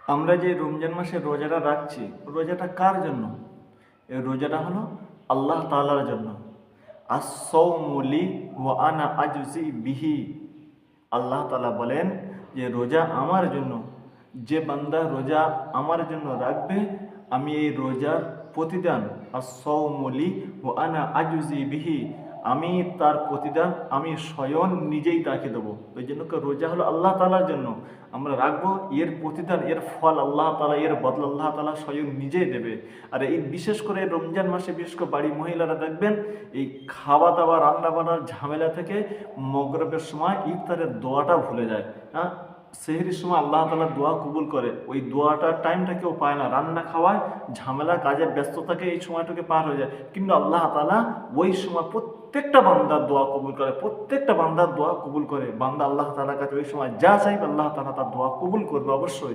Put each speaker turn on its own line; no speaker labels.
আমরা যে রমজান মাসে রোজাটা রাখছি, রোজাটা কার জন্য? এই রোজাটা হলো আল্লাহ তাআলার জন্য। আস-সাওমু লি ওয়া আনা আজজি বিহি। আল্লাহ তাআলা বলেন যে রোজা আমার জন্য। যে বান্দা রোজা আমার জন্য রাখবে, আমি এই রোজার প্রতিদান, আস-সাওমু লি ওয়া আনা আজজি বিহি, আমি তার প্রতিদান আমি স্বয়ং নিজেই তাকে দেবো। ওই জন্য রোজা হলো আল্লাহ তাআলার জন্য, আমরা রাখবো, এর প্রতিদান এর ফল আল্লাহ তাআলা, এর বদলা আল্লাহ তাআলা স্বয়ং নিজেই দেবে। আর এই বিশেষ করে রমজান মাসে বিশেষ করে বাড়ি মহিলারা দেখবেন এই খাওয়া দাওয়া রান্না বান্নার ঝামেলা থেকে মগরিবের সময় ইফতারের দোয়াটা ভুলে যায়। হ্যাঁ, সেহরির সময় আল্লাহ তাআলা দোয়া কবুল করে, ওই দোয়াটার টাইমটা কেউ পায় না, রান্না খাওয়ায় ঝামেলা কাজের ব্যস্ততাকে এই সময়টাকে পার হয়ে যায়, কিন্তু আল্লাহ তাআলা ওই সময় প্রত্যেকটা বান্দার দোয়া কবুল করে, প্রত্যেকটা বান্দার দোয়া কবুল করে। বান্দা আল্লাহ তাআলার কাছে ওই সময় যা চাইবে আল্লাহ তাআলা তার দোয়া কবুল করবে অবশ্যই।